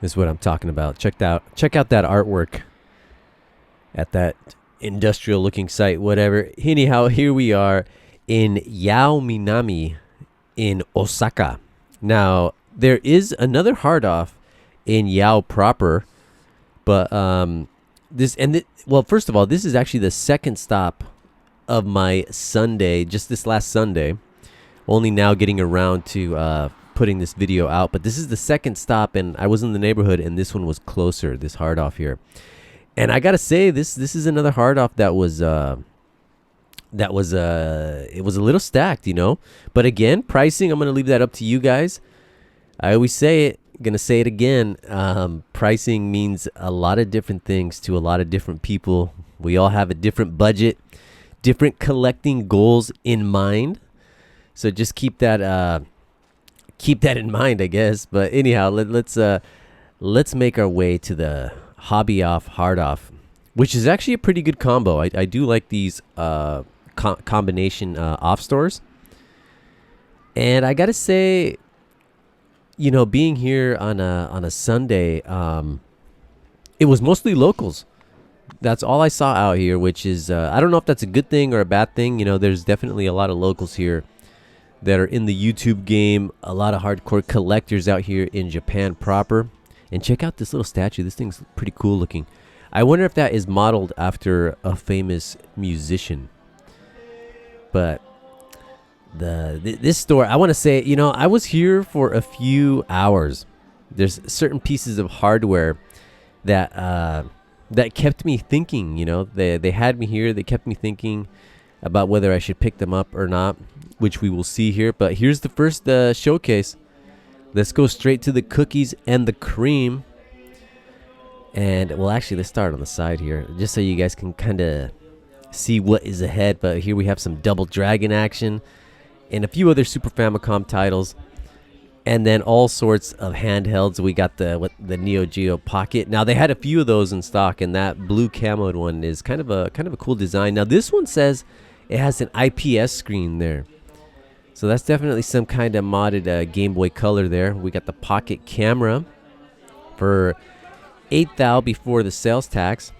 is what I'm talking about. Check out that artwork at that industrial looking site, whatever. Anyhow, here we are in Yao Minami in Osaka. Now, there is another hard off in Yao proper, but well, first of all, this is actually the second stop of my Sunday, just this last Sunday. Only now getting around to putting this video out, but this is the second stop, and I was in the neighborhood, and this one was closer, this hard off here. And I gotta say, this is another hard off that was it was a little stacked, you know. But again, pricing, I'm gonna leave that up to you guys. I always say it, gonna say it again. Pricing means a lot of different things to a lot of different people. We all have a different budget, different collecting goals in mind. So just keep that in mind, I guess. But anyhow, let's make our way to the hobby off, hard off, which is actually a pretty good combo. I do like these combination off stores, and I gotta say, you know, being here on a Sunday, it was mostly locals. That's all I saw out here, which is I don't know if that's a good thing or a bad thing. You know, there's definitely a lot of locals here that are in the YouTube game, a lot of hardcore collectors out here in Japan proper. And check out this little statue. This thing's pretty cool looking. I wonder if that is modeled after a famous musician. But this store, I want to say, you know, I was here for a few hours. There's certain pieces of hardware that kept me thinking, you know. They had me here. They kept me thinking about whether I should pick them up or not, which we will see here. But here's the first showcase. Let's go straight to the cookies and the cream. And, well, actually, let's start on the side here, just so you guys can kind of see what is ahead. But here we have some Double Dragon action and a few other Super Famicom titles. And then all sorts of handhelds. We got the Neo Geo Pocket. Now, they had a few of those in stock, and that blue camoed one is kind of a cool design. Now, this one says it has an IPS screen there. So that's definitely some kind of modded Game Boy Color there. We got the Pocket Camera for 8,000 before the sales tax.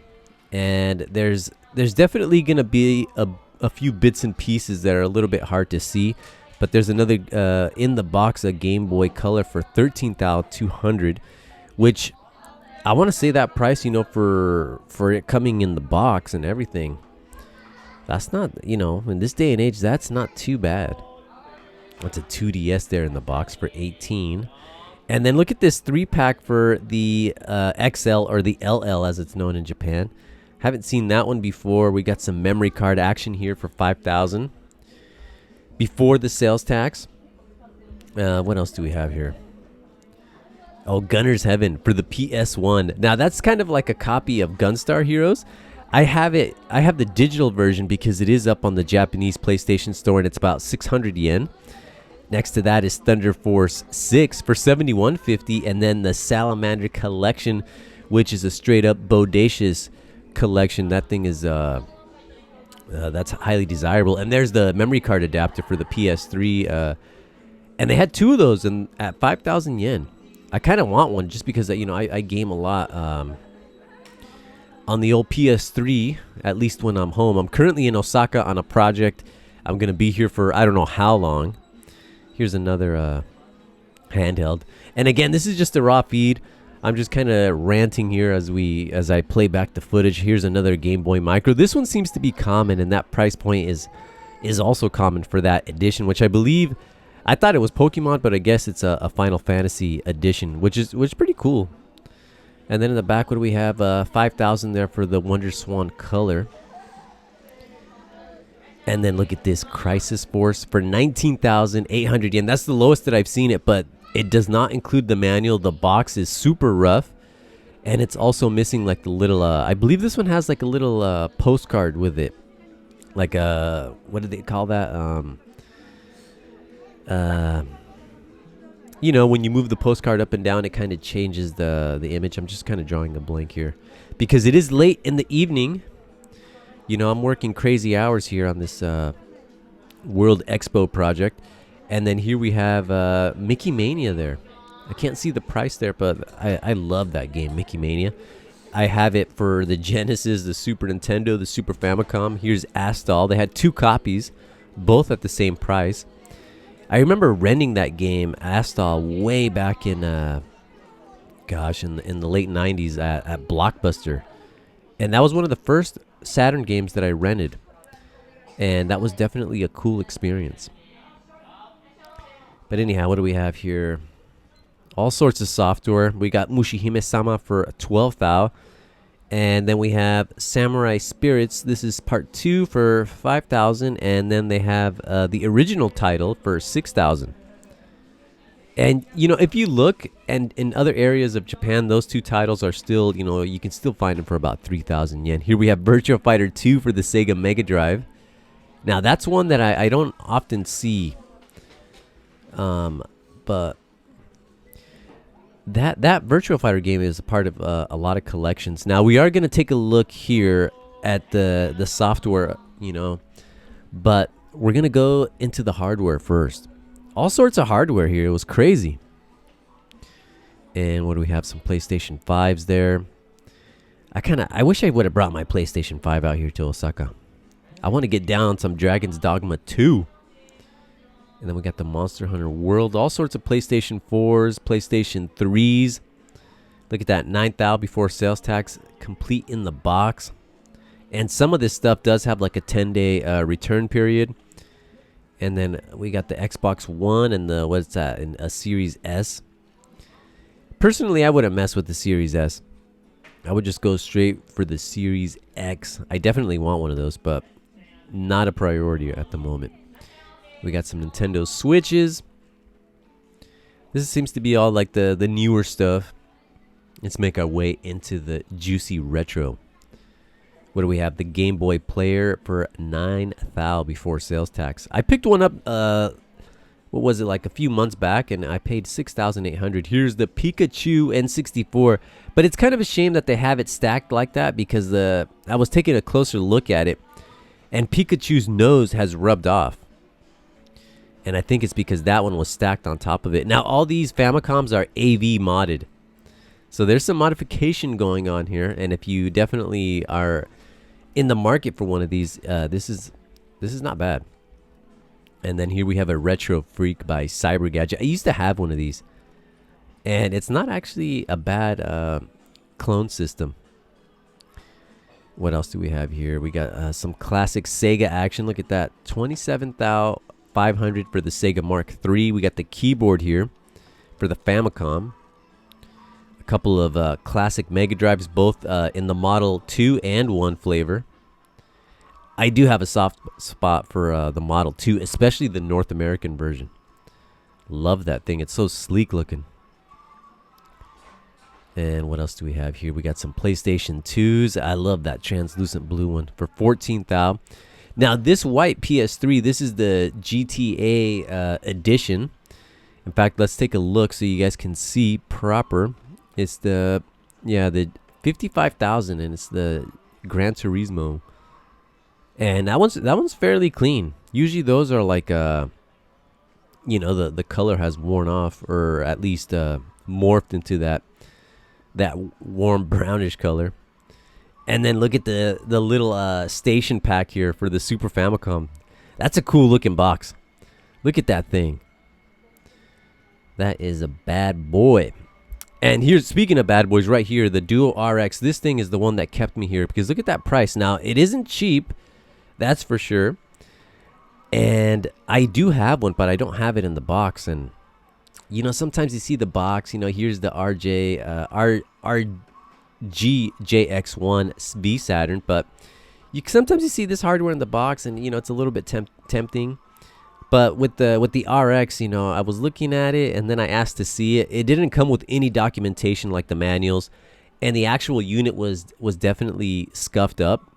And there's definitely going to be a few bits and pieces that are a little bit hard to see. But there's another in the box, a Game Boy Color for 13,200, which I want to say that price, you know, for it coming in the box and everything. That's not, you know, in this day and age, that's not too bad. That's a 2DS there in the box for 18. And then look at this 3-pack for the XL, or the LL as it's known in Japan. Haven't seen that one before. We got some memory card action here for 5,000 before the sales tax. What else do we have here? Oh, Gunner's Heaven for the PS1. Now that's kind of like a copy of Gunstar Heroes. I have the digital version because it is up on the Japanese PlayStation Store, and it's about 600 yen. Next to that is Thunder Force 6 for 7150, and then the Salamander Collection, which is a straight up bodacious collection. That thing is that's highly desirable. And there's the memory card adapter for the PS3, and they had two of those at 5,000 yen. I kind of want one just because, you know, I game a lot on the old PS3, at least when I'm home. I'm currently in Osaka on a project. I'm going to be here for I don't know how long. Here's another handheld. And again, this is just a raw feed. I'm just kind of ranting here as I play back the footage. Here's another Game Boy Micro. This one seems to be common, and that price point is also common for that edition, which I believe, I thought it was Pokemon, but I guess it's a Final Fantasy edition, which is pretty cool. And then in the back, what do we have? 5,000 there for the Wonder Swan Color. And then look at this Crisis Force for 19,800 yen. That's the lowest that I've seen it, but it does not include the manual. The box is super rough, and it's also missing like the little, I believe this one has like a little postcard with it. Like what do they call that? You know, when you move the postcard up and down, it kind of changes the image. I'm just kind of drawing a blank here because it is late in the evening. You know, I'm working crazy hours here on this World Expo project. And then here we have Mickey Mania there. I can't see the price there, but I love that game, Mickey Mania. I have it for the Genesis, the Super Nintendo, the Super Famicom. Here's Astal. They had 2 copies, both at the same price. I remember renting that game, Astal, way back in, in the late 90s at Blockbuster. And that was one of the first Saturn games that I rented. And that was definitely a cool experience. But anyhow, what do we have here? All sorts of software. We got Mushihime-sama for 12 thou. And then we have Samurai Spirits. This is part 2 for 5,000. And then they have the original title for 6,000. And, you know, if you look, and in other areas of Japan, those 2 titles are still, you know, you can still find them for about 3,000 yen. Here we have Virtua Fighter 2 for the Sega Mega Drive. Now, that's one that I don't often see. But that Virtua Fighter game is a part of a lot of collections. Now, we are going to take a look here at the software, you know, but we're going to go into the hardware first. All sorts of hardware here. It was crazy. And what do we have? Some PlayStation 5s there. I wish I would have brought my PlayStation 5 out here to Osaka. I want to get down on some Dragon's Dogma 2. And then we got the Monster Hunter World. All sorts of PlayStation 4s, PlayStation 3s. Look at that, 9,000 before sales tax, complete in the box. And some of this stuff does have like a 10-day return period. And then we got the Xbox One and the, what's that, and a Series S. Personally, I wouldn't mess with the Series S. I would just go straight for the Series X. I definitely want one of those, but not a priority at the moment. We got some Nintendo Switches. This seems to be all like the newer stuff. Let's make our way into the juicy retro. What do we have? The Game Boy Player for 9,000 before sales tax. I picked one up, what was it, like a few months back, and I paid 6,800. Here's the Pikachu N64. But it's kind of a shame that they have it stacked like that, because I was taking a closer look at it, and Pikachu's nose has rubbed off. And I think it's because that one was stacked on top of it. Now, all these Famicoms are AV modded. So there's some modification going on here. And if you definitely are in the market for one of these, this is not bad. And then here we have a Retro Freak by Cyber Gadget. I used to have one of these. And it's not actually a bad clone system. What else do we have here? We got some classic Sega action. Look at that. 27,500 for the Sega Mark III. We got the keyboard here for the Famicom. A couple of classic Mega Drives, both in the Model 2 and 1 flavor. I do have a soft spot for the Model 2, especially the North American version. Love that thing. It's so sleek looking. And what else do we have here? We got some PlayStation 2s. I love that translucent blue one for 14,000. Now, this white PS3, this is the GTA edition. In fact, let's take a look so you guys can see proper. It's the 55,000, and it's the Gran Turismo. And that one's fairly clean. Usually those are like the color has worn off, or at least morphed into that warm brownish color. And then look at the little station pack here for the Super Famicom. That's a cool looking box. Look at that thing. That is a bad boy. And here's, speaking of bad boys, right here, the Duo RX. This thing is the one that kept me here, because look at that price. Now, it isn't cheap, that's for sure. And I do have one, but I don't have it in the box. And you know, sometimes you see the box. You know, here's the RGJX1 B Saturn, but sometimes you see this hardware in the box, and you know, it's a little bit tempting. But with the RX, you know, I was looking at it, and then I asked to see it. It didn't come with any documentation like the manuals, and the actual unit was definitely scuffed up.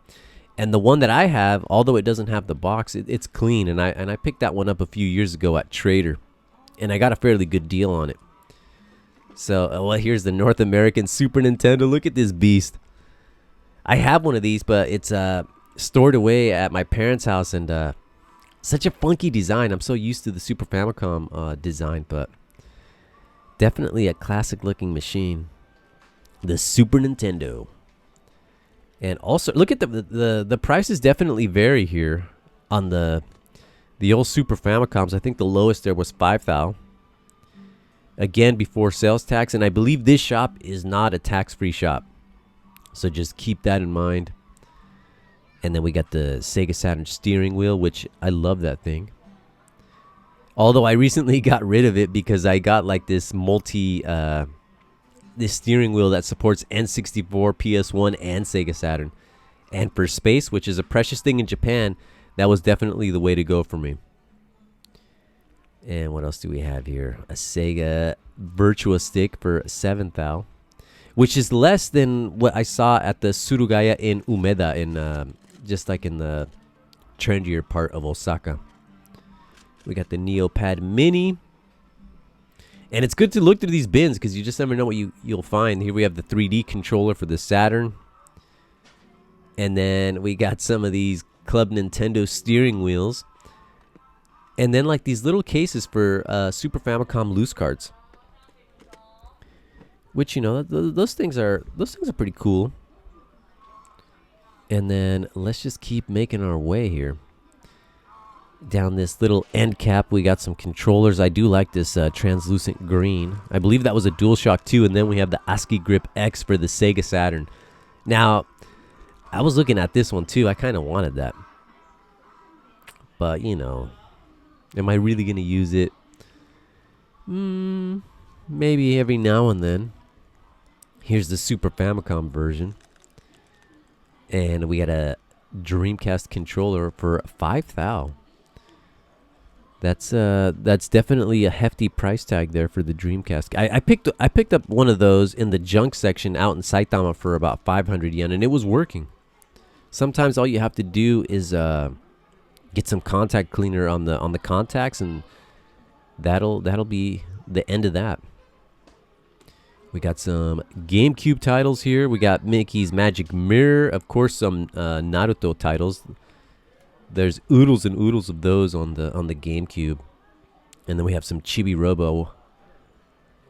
And the one that I have, although it doesn't have the box, it's clean. And I picked that one up a few years ago at Trader, and I got a fairly good deal on it. So, well, here's the North American Super Nintendo. Look at this beast. I have one of these, but it's stored away at my parents' house, and such a funky design. I'm so used to the Super Famicom design, but Definitely a classic looking machine. The Super Nintendo. And also, look at the prices definitely vary here on the old Super Famicoms. I think the lowest there was 5,000. Again, before sales tax. And I believe this shop is not a tax-free shop. So just keep that in mind. And then we got the Sega Saturn steering wheel, which I love that thing. Although I recently got rid of it because I got like this this steering wheel that supports N64, PS1, and Sega Saturn. And for space, which is a precious thing in Japan, that was definitely the way to go for me. And what else do we have here? A Sega Virtua Stick for 7,000, which is less than what I saw at the Surugaya in Umeda, in just like in the trendier part of Osaka. We got the Neopad Mini. And it's good to look through these bins because you just never know what you'll find. Here we have the 3D controller for the Saturn. And then we got some of these Club Nintendo steering wheels. And then like these little cases for Super Famicom loose cards. Which, you know, those things are pretty cool. And then let's just keep making our way here. Down this little end cap, we got some controllers. I do like this translucent green. I believe that was a DualShock 2. And then we have the ASCII Grip X for the Sega Saturn. Now, I was looking at this one too. I kind of wanted that. But, you know, am I really going to use it? Maybe every now and then. Here's the Super Famicom version. And we got a Dreamcast controller for 5,000. That's definitely a hefty price tag there for the Dreamcast. I picked up one of those in the junk section out in Saitama for about 500 yen, and it was working. Sometimes all you have to do is get some contact cleaner on the contacts, and that'll be the end of that. We got some GameCube titles here. We got Mickey's Magic Mirror, of course, some Naruto titles. There's oodles and oodles of those on the GameCube. And then we have some Chibi Robo,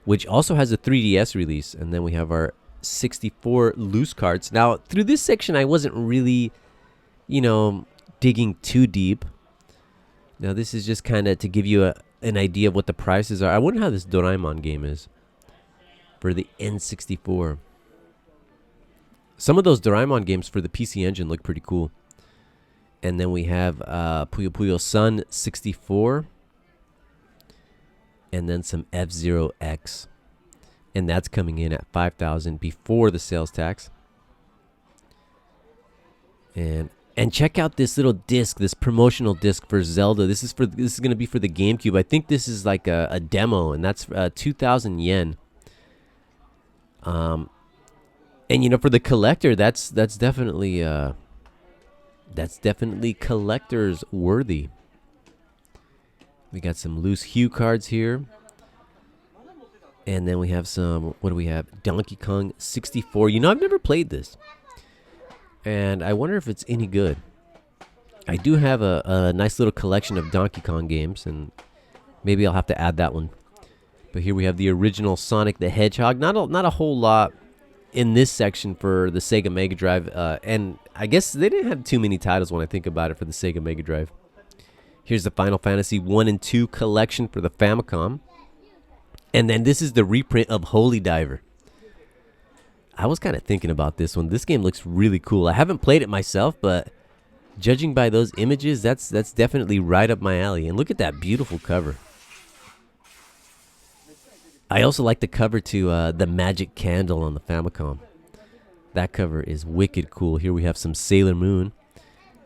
which also has a 3DS release. And then we have our 64 loose cards. Now, through this section, I wasn't really, you know, digging too deep. Now, this is just kind of to give you an idea of what the prices are. I wonder how this Doraemon game is for the N64. Some of those Doraemon games for the PC Engine look pretty cool. And then we have Puyo Puyo Sun 64. And then some F-Zero X. And that's coming in at 5,000 before the sales tax. And check out this little disc, this promotional disc for Zelda. This is going to be for the GameCube. I think this is like a demo, and that's 2,000 yen. And you know, for the collector, that's definitely collector's worthy. We got some loose hue cards here. And then we have some, what do we have? Donkey Kong 64. You know, I've never played this. And I wonder if it's any good. I do have a nice little collection of Donkey Kong games, and maybe I'll have to add that one. But here we have the original Sonic the Hedgehog. Not a whole lot in this section for the Sega Mega Drive. And I guess they didn't have too many titles when I think about it for the Sega Mega Drive. Here's the Final Fantasy 1 and 2 collection for the Famicom. And then this is the reprint of Holy Diver. I was kind of thinking about this one. This game looks really cool. I haven't played it myself, but judging by those images, that's definitely right up my alley. And look at that beautiful cover. I also like the cover to the Magic Candle on the Famicom. That cover is wicked cool. Here we have some Sailor Moon.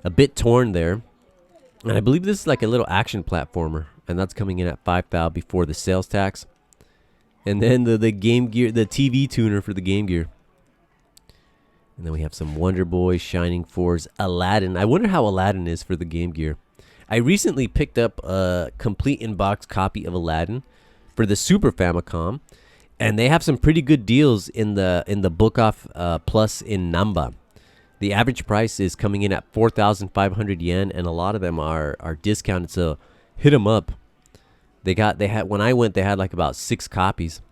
A bit torn there. And I believe this is like a little action platformer. And that's coming in at 5,000 before the sales tax. And then the Game Gear, the TV tuner for the Game Gear. And then we have some Wonder Boy, Shining Force, Aladdin. I wonder how Aladdin is for the Game Gear. I recently picked up a complete in-box copy of Aladdin for the Super Famicom. And they have some pretty good deals in the Book Off Plus in Namba. The average price is coming in at 4,500 yen, and a lot of them are discounted, so hit them up. When I went, they had like about 6 copies.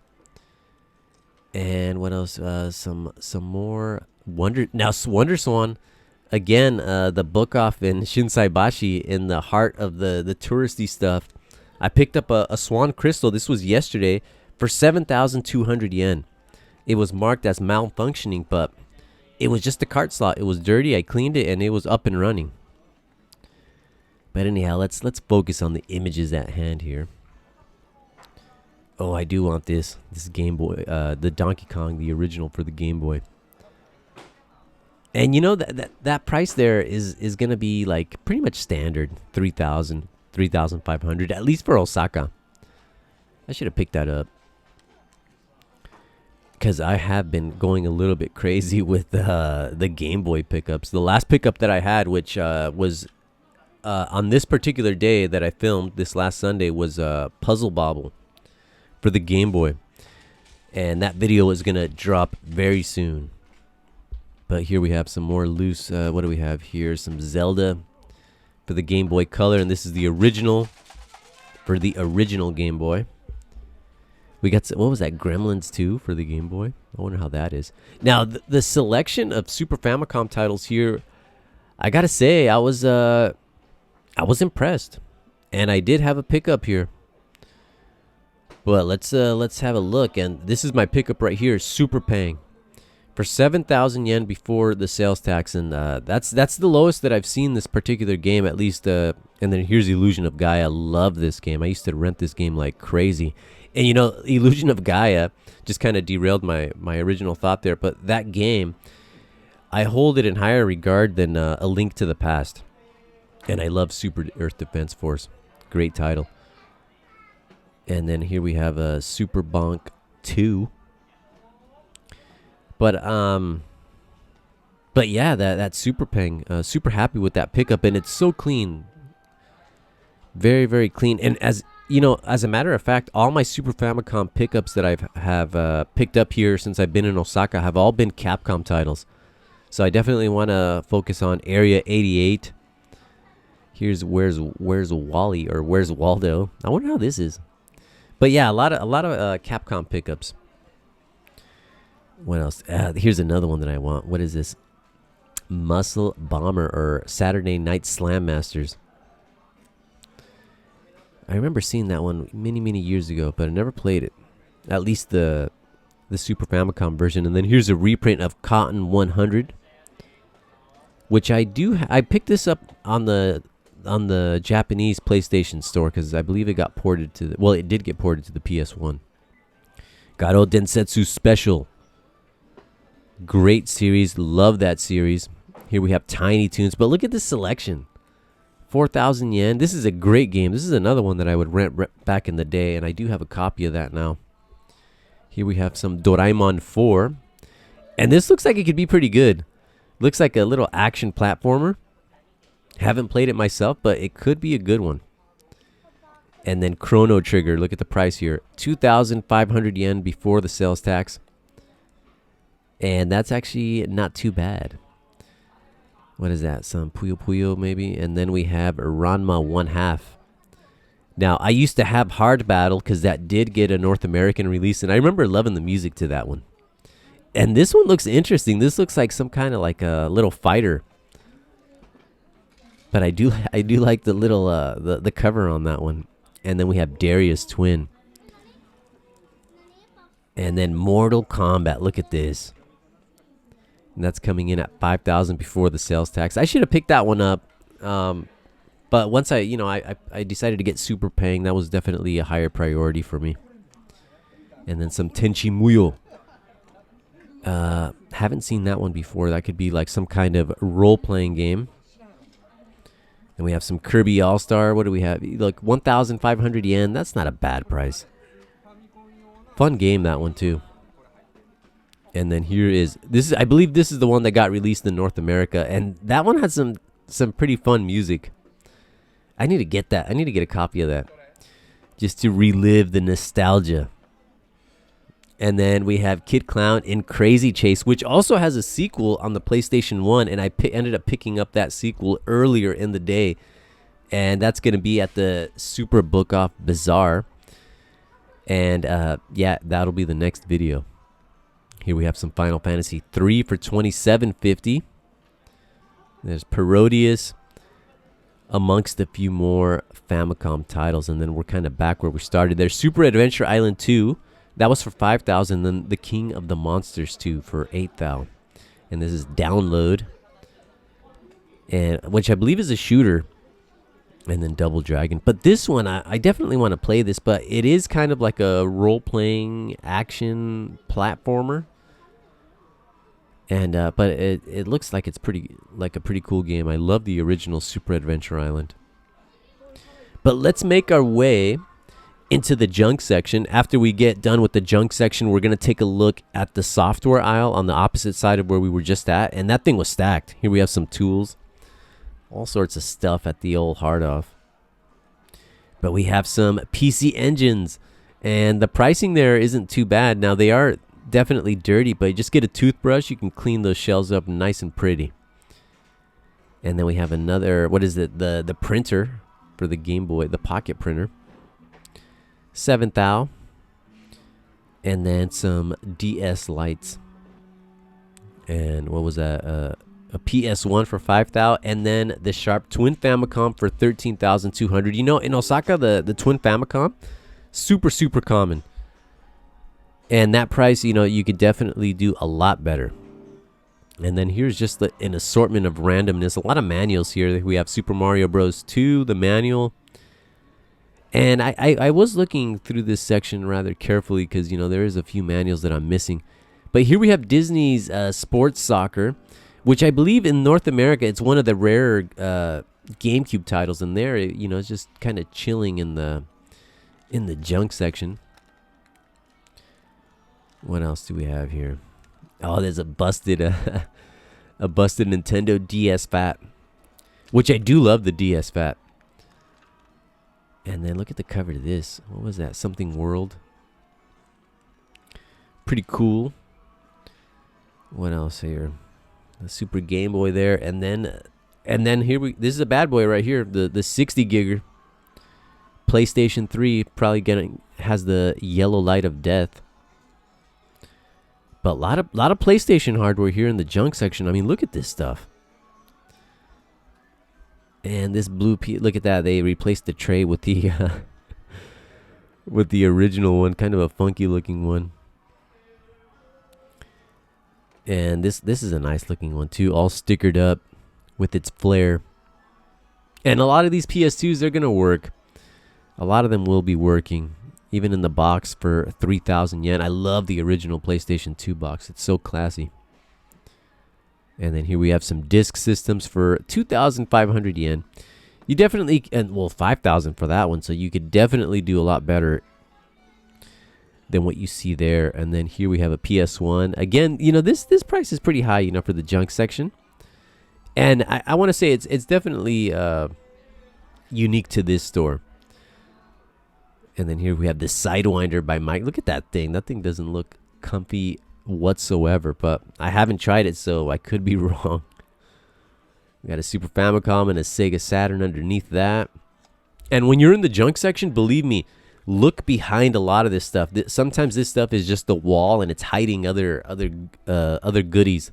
And what else? Some more Wonder. Now Wonder Swan again. The book off in Shinsaibashi in the heart of the touristy stuff. I picked up a Swan Crystal. This was yesterday for 7,200 yen. It was marked as malfunctioning, but it was just a cart slot. It was dirty. I cleaned it and it was up and running. But anyhow, let's focus on the images at hand here. Oh, I do want this Game Boy, the Donkey Kong, the original for the Game Boy. And you know that price there is gonna be like pretty much standard, 3,000, 3,500 at least for Osaka. I should have picked that up because I have been going a little bit crazy with the Game Boy pickups. The last pickup that I had, which was on this particular day that I filmed this last Sunday, was Puzzle Bobble for the Game Boy, and that video is gonna drop very soon. But here we have some more loose. What do we have here? Some Zelda for the Game Boy Color, and this is the original for the original Game Boy. We got what was that? Gremlins 2 for the Game Boy. I wonder how that is. Now the selection of Super Famicom titles here, I gotta say, I was impressed, and I did have a pickup here. But let's have a look, and this is my pickup right here, Super Pang, for 7,000 yen before the sales tax, and that's the lowest that I've seen this particular game, at least. And then here's Illusion of Gaia. Love this game. I used to rent this game like crazy, and you know, Illusion of Gaia just kind of derailed my original thought there. But that game, I hold it in higher regard than A Link to the Past, and I love Super Earth Defense Force. Great title. And then here we have a Super Bonk 2. But yeah, that Super Pang, super happy with that pickup, and it's so clean. Very, very clean. And as you know, as a matter of fact, all my Super Famicom pickups that have picked up here since I've been in Osaka have all been Capcom titles. So I definitely want to focus on Area 88. Here's where's Wally, or where's Waldo. I wonder how this is. But yeah, a lot of Capcom pickups. What else? Here's another one that I want. What is this? Muscle Bomber, or Saturday Night Slam Masters. I remember seeing that one many years ago, but I never played it. At least the Super Famicom version. And then here's a reprint of Cotton 100, which I picked this up on the Japanese PlayStation Store because I believe it got ported to it did get ported to the PS1. Garo Densetsu Special. Great series. Love that series. Here we have Tiny Toons, but look at this selection. 4,000 yen. This is a great game. This is another one that I would rent back in the day, and I do have a copy of that now. Here we have some Doraemon 4, and this looks like it could be pretty good. Looks like a little action platformer. Haven't played it myself, but it could be a good one. And then Chrono Trigger. Look at the price here. 2,500 yen before the sales tax. And that's actually not too bad. What is that? Some Puyo Puyo maybe? And then we have Ranma 1/2. Now, I used to have Hard Battle because that did get a North American release. And I remember loving the music to that one. And this one looks interesting. This looks like some kind of like a little fighter. But I do like the little the cover on that one. And then we have Darius Twin. And then Mortal Kombat. Look at this. And that's coming in at 5,000 before the sales tax. I should have picked that one up. But once I decided to get Super Pang, that was definitely a higher priority for me. And then some Tenchi Muyo. Haven't seen that one before. That could be like some kind of role-playing game. And we have some Kirby All-Star. What do we have? Look, 1,500 yen. That's not a bad price. Fun game, that one, too. And then here is... I believe this is the one that got released in North America. And that one has some pretty fun music. I need to get that. I need to get a copy of that. Just to relive the nostalgia. And then we have Kid Clown in Crazy Chase, which also has a sequel on the PlayStation 1. And I ended up picking up that sequel earlier in the day. And that's going to be at the Super Book-Off Bazaar. And yeah, that'll be the next video. Here we have some Final Fantasy 3 for $27.50. There's Parodius, amongst a few more Famicom titles, and then we're kind of back where we started. There's Super Adventure Island 2. That was for $5,000. Then The King of the Monsters 2 for $8,000. And this is Download, and which I believe is a shooter. And then Double Dragon. But this one, I definitely want to play this, but it is kind of like a role-playing action platformer. And but it looks like it's a pretty cool game. I love the original Super Adventure Island. But let's make our way into the junk section. After we get done with the junk section, we're going to take a look at the software aisle on the opposite side of where we were just at. And that thing was stacked. Here we have some tools. All sorts of stuff at the old hard off. But we have some PC engines. And the pricing there isn't too bad. Now, they are definitely dirty, but you just get a toothbrush. You can clean those shells up nice and pretty. And then we have another, what is it? The printer for the Game Boy, the pocket printer. $7,000. And then some DS lights. And what was that? A PS1 for $5,000, and then the Sharp Twin Famicom for $13,200. You know, in Osaka, the Twin Famicom, super common. And that price, you know, you could definitely do a lot better. And then here's just an assortment of randomness. A lot of manuals here. We have Super Mario Bros. 2, the manual. And I was looking through this section rather carefully because, you know, there is a few manuals that I'm missing. But here we have Disney's Sports Soccer, which I believe in North America, it's one of the rarer GameCube titles. And there, you know, it's just kind of chilling in the junk section. What else do we have here? Oh, there's a busted Nintendo DS Fat, which I do love the DS Fat. And then look at the cover to this. What was that? Something World. Pretty cool. What else here? The Super Game Boy there, and then here this is a bad boy right here, the 60 gigger PlayStation 3, probably has the yellow light of death. But a lot of PlayStation hardware here in the junk section. I mean, look at this stuff. And this blue look at that. They replaced the tray with the with the original one, kind of a funky looking one. And this is a nice looking one too, all stickered up with its flare. And a lot of these PS2s, they're going to work. A lot of them will be working, even in the box for 3,000 yen. I love the original PlayStation 2 box. It's so classy. And then here we have some disc systems for 2,500 yen. You definitely, and well, 5,000 for that one. So you could definitely do a lot better than what you see there. And then here we have a PS1. Again, you know, this price is pretty high, you know, for the junk section. And I want to say it's definitely unique to this store. And then here we have the Sidewinder by Mike. Look at that thing. That thing doesn't look comfy whatsoever, but I haven't tried it, so I could be wrong. We got a Super Famicom and a Sega Saturn underneath that. And when you're in the junk section, believe me, look behind a lot of this stuff. Sometimes this stuff is just the wall and it's hiding other goodies.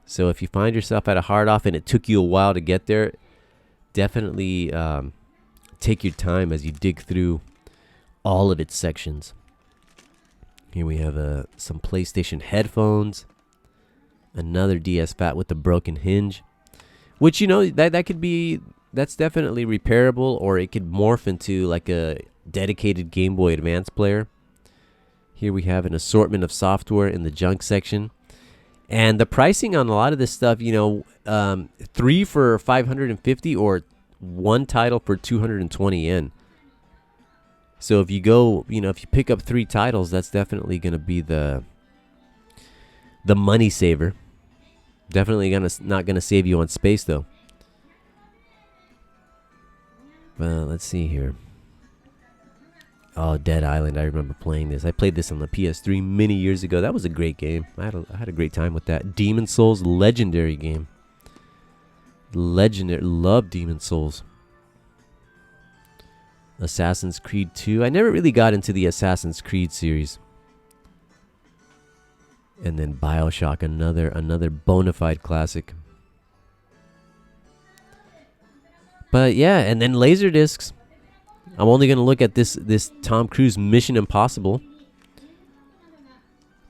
So if you find yourself at a hard off and it took you a while to get there, definitely take your time as you dig through all of its sections. Here we have some PlayStation headphones, another DS Fat with the broken hinge, which, you know, that could be, that's definitely repairable, or it could morph into like a dedicated Game Boy Advance player. Here we have an assortment of software in the junk section. And the pricing on a lot of this stuff, you know, 3 for 550 or one title for 220 yen. So if you go, you know, if you pick up 3 titles, that's definitely going to be the money saver. Definitely not going to save you on space, though. Well, let's see here. Oh, Dead Island. I remember playing this. I played this on the PS3 many years ago. That was a great game. I had a great time with that. Demon Souls, legendary game. Legendary. Love Demon Souls. Assassin's Creed 2. I never really got into the Assassin's Creed series. And then BioShock, another bona fide classic. But yeah, and then Laserdiscs. I'm only gonna look at this Tom Cruise Mission Impossible,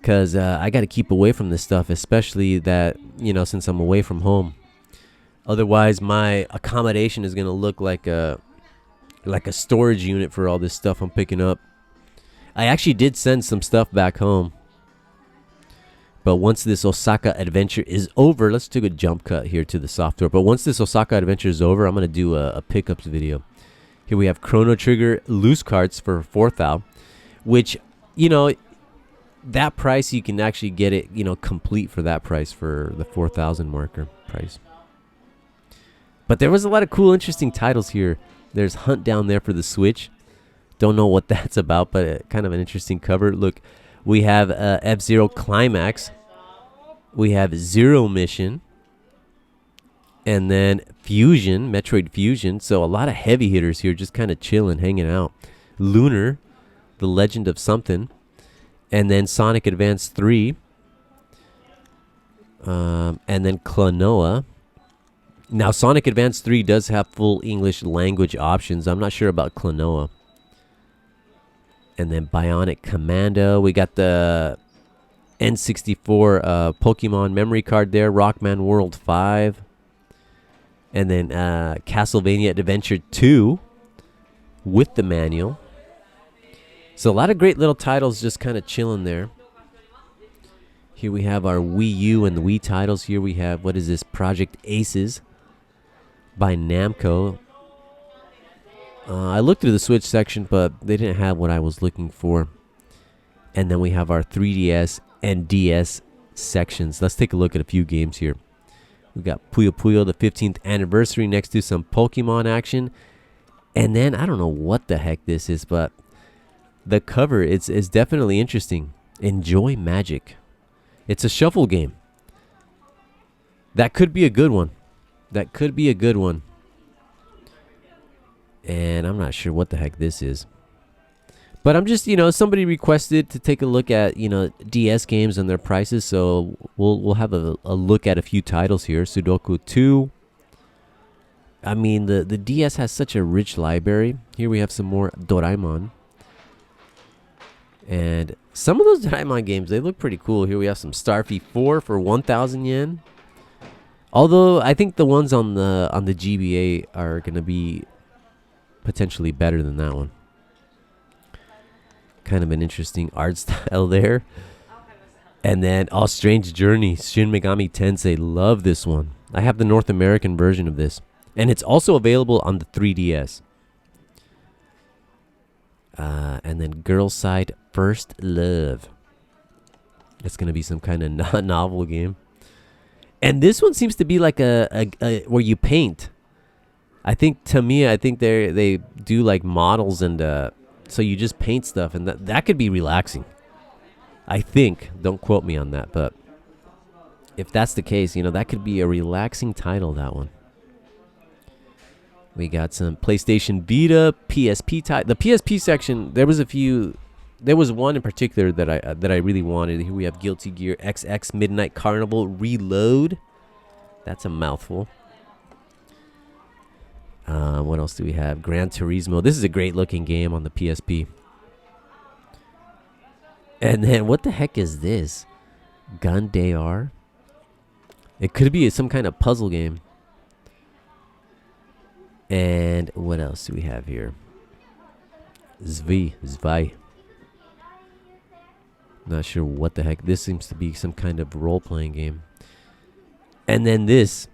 because I got to keep away from this stuff, especially that, since I'm away from home. Otherwise, my accommodation is gonna look like a storage unit for all this stuff I'm picking up. I actually did send some stuff back home. But once this Osaka adventure is over, let's take a jump cut here to the software. But once this Osaka adventure is over, I'm going to do a pickups video. Here we have Chrono Trigger loose cards for 4,000, which, that price you can actually get it, complete for that price, for the 4,000 marker price. But there was a lot of cool, interesting titles here. There's Hunt down there for the Switch. Don't know what that's about, but kind of an interesting cover. Look. We have F-Zero Climax. We have Zero Mission. And then Fusion, Metroid Fusion. So a lot of heavy hitters here, just kind of chilling, hanging out. Lunar, The Legend of Something. And then Sonic Advance 3. And then Klonoa. Now, Sonic Advance 3 does have full English language options. I'm not sure about Klonoa. And then Bionic Commando. We got the N64 Pokemon memory card there. Rockman World 5. And then Castlevania Adventure 2 with the manual. So a lot of great little titles just kind of chilling there. Here we have our Wii U and the Wii titles. Here we have, what is this? Project Aces by Namco. I looked through the Switch section, but they didn't have what I was looking for. And then we have our 3DS and DS sections. Let's take a look at a few games here. We got Puyo Puyo, the 15th anniversary, next to some Pokemon action. And then, I don't know what the heck this is, but the cover is definitely interesting. Enjoy Magic. It's a shuffle game. That could be a good one. That could be a good one. And I'm not sure what the heck this is. But I'm just, somebody requested to take a look at, DS games and their prices. So we'll have a look at a few titles here. Sudoku 2. I mean, the DS has such a rich library. Here we have some more Doraemon. And some of those Doraemon games, they look pretty cool. Here we have some Starfy 4 for 1,000 yen. Although I think the ones on the GBA are going to be potentially better than that one. Kind of an interesting art style there. And then Strange Journey, Shin Megami Tensei. Love this one. I have the North American version of this. And it's also available on the 3DS. And then Girl Side First Love. It's going to be some kind of novel game. And this one seems to be like a where you paint. I think Tamiya, they do like models, and so you just paint stuff, and that could be relaxing. I think, don't quote me on that, but if that's the case, that could be a relaxing title, that one. We got some PlayStation Vita, PSP title. The PSP section, there was one in particular that I really wanted. Here we have Guilty Gear XX Midnight Carnival Reload. That's a mouthful. What else do we have? Gran Turismo. This is a great looking game on the PSP. And then what the heck is this? Gundayar? It could be some kind of puzzle game. And what else do we have here? Zwei. Not sure what the heck. This seems to be some kind of role-playing game. And then this.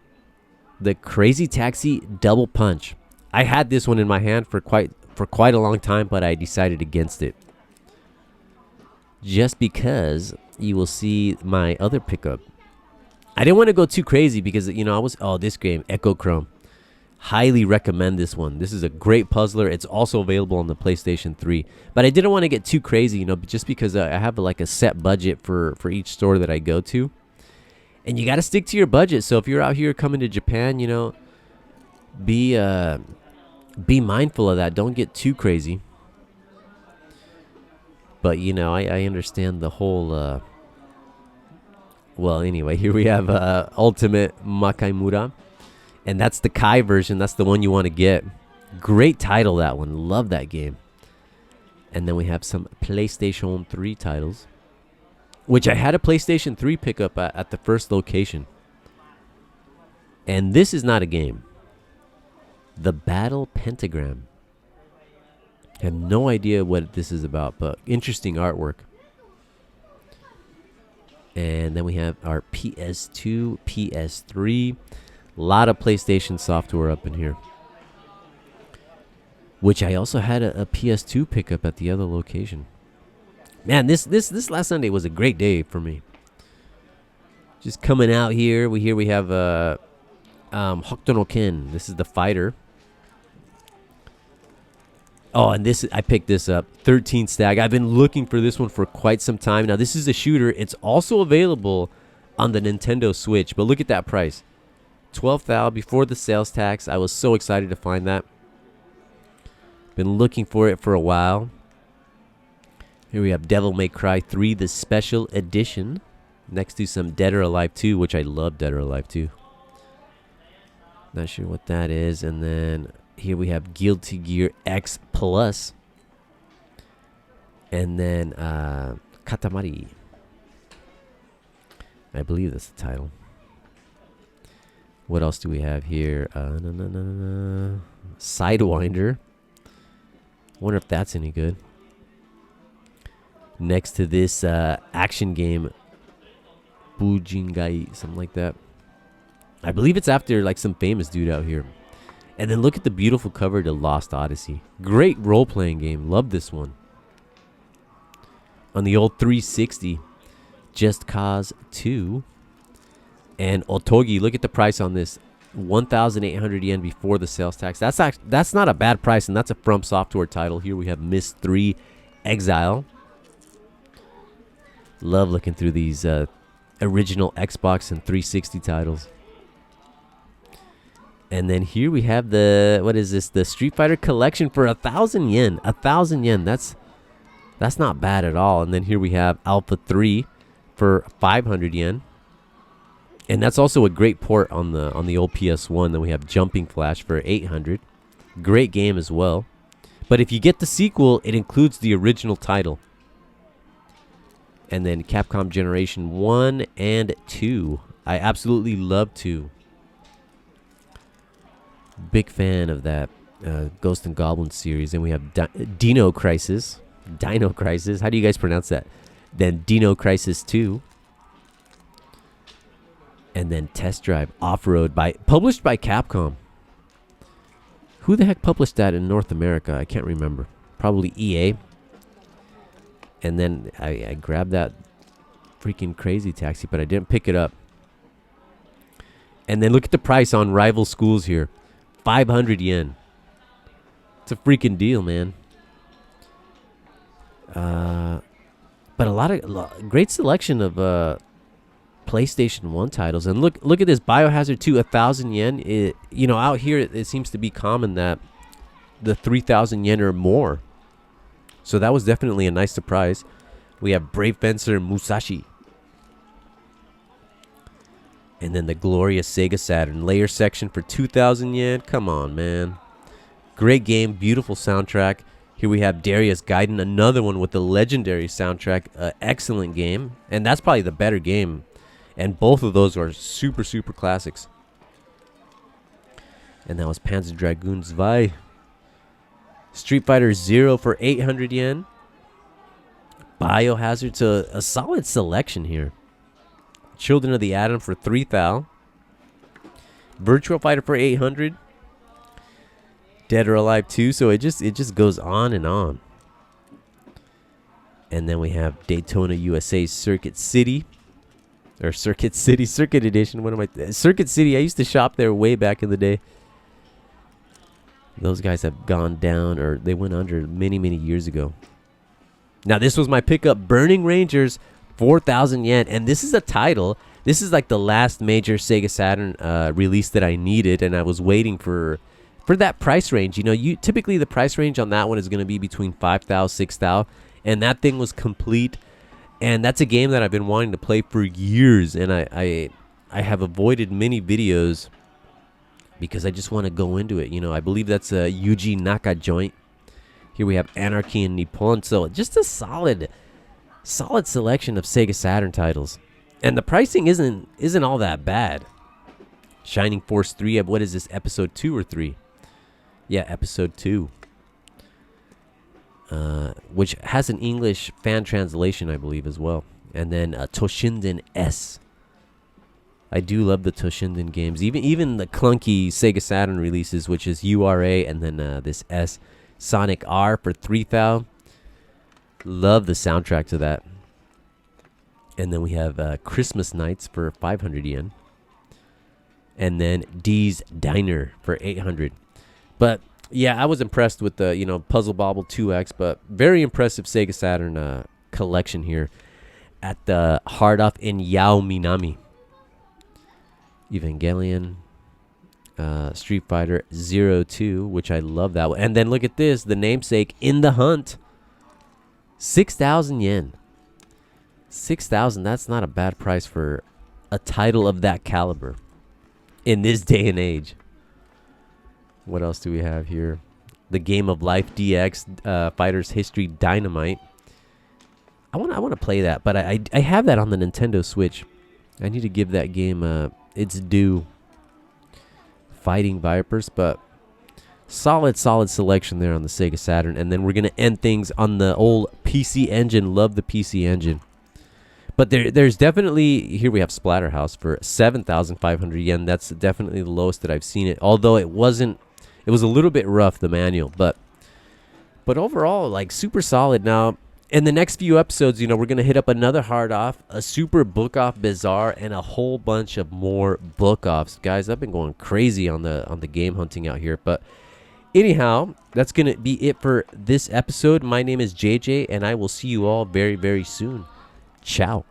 The Crazy Taxi Double Punch. I had this one in my hand for quite a long time, but I decided against it. Just because you will see my other pickup. I didn't want to go too crazy because, this game, Echo Chrome. Highly recommend this one. This is a great puzzler. It's also available on the PlayStation 3. But I didn't want to get too crazy, just because I have like a set budget for each store that I go to. And you got to stick to your budget. So if you're out here coming to Japan, be mindful of that. Don't get too crazy. But, I understand the whole Well, anyway, here we have Ultimate Makaimura. And that's the Kai version. That's the one you want to get. Great title, that one. Love that game. And then we have some PlayStation 3 titles, which I had a PlayStation 3 pickup at the first location. And this is not a game. The Battle Pentagram. I have no idea what this is about, but interesting artwork. And then we have our PS2, PS3. A lot of PlayStation software up in here. Which I also had a PS2 pickup at the other location. Man, this last Sunday was a great day for me. Just coming out here, we have Hokuto no Ken. This is the fighter. Oh, and I picked this up. 13 Stag. I've been looking for this one for quite some time. Now, this is a shooter. It's also available on the Nintendo Switch. But look at that price. 12,000 before the sales tax. I was so excited to find that. Been looking for it for a while. Here we have Devil May Cry 3, the special edition. Next to some Dead or Alive 2, which I love Dead or Alive 2. Not sure what that is. And then here we have Guilty Gear X Plus. And then Katamari. I believe that's the title. What else do we have here? Sidewinder. Wonder if that's any good. Next to this action game, Bujingai, something like that. I believe it's after like some famous dude out here. And then look at the beautiful cover to Lost Odyssey. Great role-playing game. Love this one. On the old 360, Just Cause 2. And Otogi, look at the price on this. 1,800 yen before the sales tax. That's not a bad price, and that's a From Software title. Here we have Myst 3 Exile. Love looking through these original Xbox and 360 titles. And then here we have what is this? The Street Fighter Collection for 1,000 yen. 1,000 yen. That's not bad at all. And then here we have Alpha 3 for 500 yen. And that's also a great port on the old PS1. Then we have Jumping Flash for 800. Great game as well. But if you get the sequel, it includes the original title. And then Capcom Generation 1 and 2. I absolutely love 2. Big fan of that Ghost and Goblin series. And we have Dino Crisis. Dino Crisis. How do you guys pronounce that? Then Dino Crisis 2. And then Test Drive Off-Road published by Capcom. Who the heck published that in North America? I can't remember. Probably EA. And then I grabbed that freaking Crazy Taxi, but I didn't pick it up. And then look at the price on Rival Schools here. 500 yen. It's a freaking deal, man. But a great selection of PlayStation 1 titles. And look at this Biohazard 2, 1,000 yen. Out here it seems to be common that the 3,000 yen or more. So that was definitely a nice surprise. We have Brave Fencer Musashi. And then the glorious Sega Saturn layer section for 2,000 yen. Come on, man. Great game, beautiful soundtrack. Here we have Darius Gaiden, another one with the legendary soundtrack. Excellent game. And that's probably the better game. And both of those are super, super classics. And that was Panzer Dragoon 2. Street Fighter 0 for 800 yen. Biohazard, so a solid selection here. Children of the Atom for 3,000. Virtual Fighter for 800. Dead or Alive 2. So it just goes on and on. And then we have Daytona USA Circuit City. Or Circuit Edition. What am I? Circuit City. I used to shop there way back in the day. Those guys have gone down, or they went under many, many years ago. Now, this was my pickup. Burning Rangers, 4,000 yen. And this is a title. This is like the last major Sega Saturn release that I needed. And I was waiting for that price range. Typically the price range on that one is going to be between 5,000, 6,000. And that thing was complete. And that's a game that I've been wanting to play for years, and I have avoided many videos because I just want to go into it. I believe that's a Yuji Naka joint. Here we have Anarchy in Nippon. So just a solid selection of Sega Saturn titles. And the pricing isn't all that bad. Shining Force 3, what is this, episode 2 or 3? Yeah, episode 2. Which has an English fan translation, I believe, as well. And then Toshinden S. I do love the Toshinden games. Even the clunky Sega Saturn releases, which is URA and then this S. Sonic R for 3,000. Love the soundtrack to that. And then we have Christmas Nights for 500 yen. And then D's Diner for 800. But yeah, I was impressed with the Puzzle Bobble 2X, but very impressive Sega Saturn collection here at the Hard Off in Yao Minami. Evangelion, Street Fighter 02, which I love that one. And then look at this, the namesake, In the Hunt, 6,000 yen. 6,000, that's not a bad price for a title of that caliber in this day and age. What else do we have here? The Game of Life DX, Fighters History Dynamite. I want to play that, but I have that on the Nintendo Switch. I need to give that game its due. Fighting Vipers, but solid selection there on the Sega Saturn. And then we're going to end things on the old PC Engine. Love the PC Engine. But there's definitely, here we have Splatterhouse for 7,500 yen. That's definitely the lowest that I've seen it. Although it was a little bit rough, the manual, but overall, like, super solid. Now, in the next few episodes, we're going to hit up another Hard Off, a Super Book Off Bizarre, and a whole bunch of more book offs. Guys, I've been going crazy on the game hunting out here. But anyhow, that's going to be it for this episode. My name is JJ, and I will see you all very, very soon. Ciao.